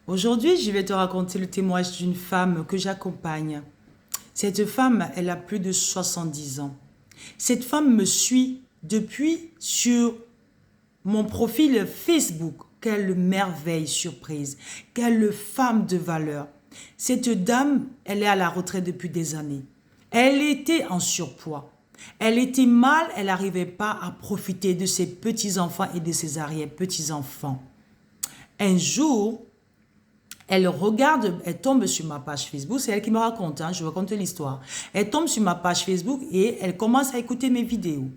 Aujourd'hui, je vais te raconter le témoignage d'une femme que j'accompagne. Cette femme, elle a plus de 70 ans. Cette femme me suit depuis sur mon profil Facebook. Quelle merveille surprise, quelle femme de valeur. Cette dame, elle est à la retraite depuis des années. Elle était en surpoids. Elle était mal, elle n'arrivait pas à profiter de ses petits-enfants et de ses arrière-petits-enfants. Un jour, elle regarde, elle tombe sur ma page Facebook, c'est elle qui me raconte, je raconte l'histoire. Elle tombe sur ma page Facebook et elle commence à écouter mes vidéos.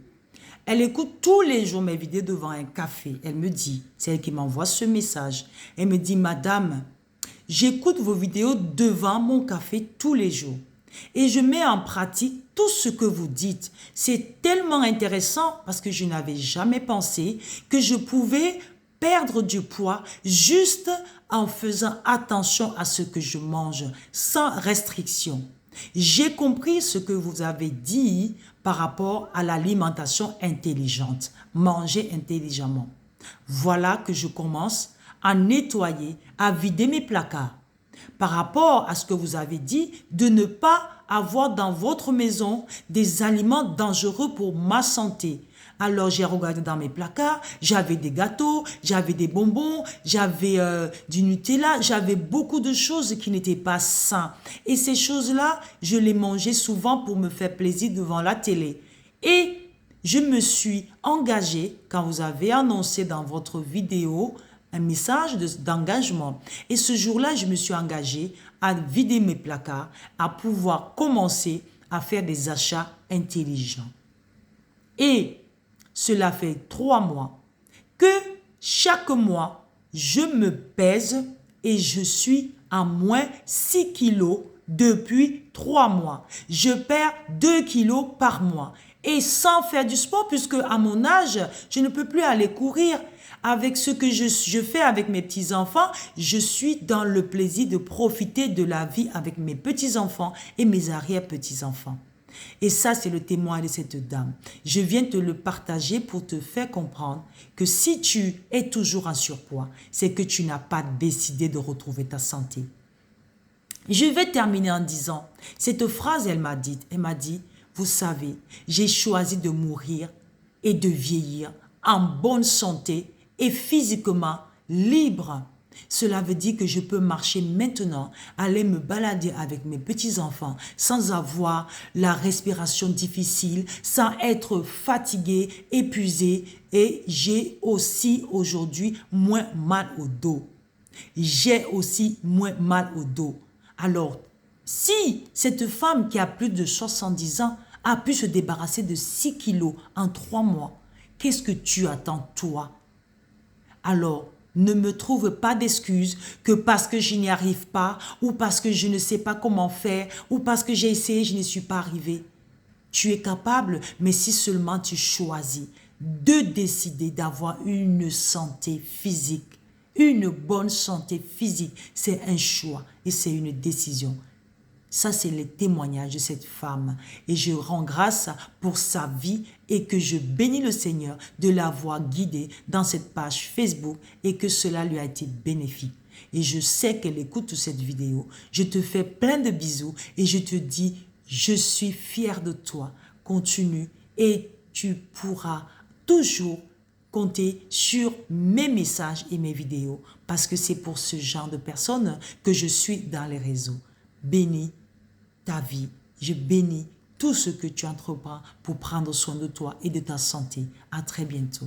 Elle écoute tous les jours mes vidéos devant un café. Elle me dit, c'est elle qui m'envoie ce message. Elle me dit, Madame, j'écoute vos vidéos devant mon café tous les jours. Et je mets en pratique tout ce que vous dites. C'est tellement intéressant parce que je n'avais jamais pensé que je pouvais perdre du poids juste en faisant attention à ce que je mange, sans restriction. J'ai compris ce que vous avez dit par rapport à l'alimentation intelligente, manger intelligemment. Voilà que je commence à nettoyer, à vider mes placards. Par rapport à ce que vous avez dit, de ne pas avoir dans votre maison des aliments dangereux pour ma santé. Alors j'ai regardé dans mes placards, j'avais des gâteaux, j'avais des bonbons, j'avais du Nutella, j'avais beaucoup de choses qui n'étaient pas saines. Et ces choses-là, je les mangeais souvent pour me faire plaisir devant la télé. Et je me suis engagée, quand vous avez annoncé dans votre vidéo, un message d'engagement. Et ce jour-là, je me suis engagée à vider mes placards, à pouvoir commencer à faire des achats intelligents. Et cela fait 3 mois que chaque mois, je me pèse et je suis à moins 6 kilos depuis 3 mois. Je perds 2 kilos par mois. Et sans faire du sport, puisque à mon âge, je ne peux plus aller courir. Avec ce que je fais avec mes petits-enfants, je suis dans le plaisir de profiter de la vie avec mes petits-enfants et mes arrière-petits-enfants. Et ça, c'est le témoin de cette dame. Je viens te le partager pour te faire comprendre que si tu es toujours en surpoids, c'est que tu n'as pas décidé de retrouver ta santé. Je vais terminer en disant, cette phrase, elle m'a dit, vous savez, j'ai choisi de mourir et de vieillir en bonne santé et physiquement libre. Cela veut dire que je peux marcher maintenant, aller me balader avec mes petits-enfants sans avoir la respiration difficile, sans être fatigué, épuisé, et j'ai aussi aujourd'hui moins mal au dos. J'ai aussi moins mal au dos. Alors, si cette femme qui a plus de 70 ans a pu se débarrasser de 6 kilos en 3 mois, qu'est-ce que tu attends toi? Alors, ne me trouve pas d'excuses que parce que je n'y arrive pas ou parce que je ne sais pas comment faire ou parce que j'ai essayé, je n'y suis pas arrivé. Tu es capable, mais si seulement tu choisis de décider d'avoir une santé physique, une bonne santé physique, c'est un choix et c'est une décision. Ça, c'est le témoignage de cette femme. Et je rends grâce pour sa vie et que je bénis le Seigneur de l'avoir guidée dans cette page Facebook et que cela lui a été bénéfique. Et je sais qu'elle écoute cette vidéo. Je te fais plein de bisous et je te dis, je suis fière de toi. Continue et tu pourras toujours compter sur mes messages et mes vidéos parce que c'est pour ce genre de personnes que je suis dans les réseaux. Bénis ta vie. Je bénis tout ce que tu entreprends pour prendre soin de toi et de ta santé. À très bientôt.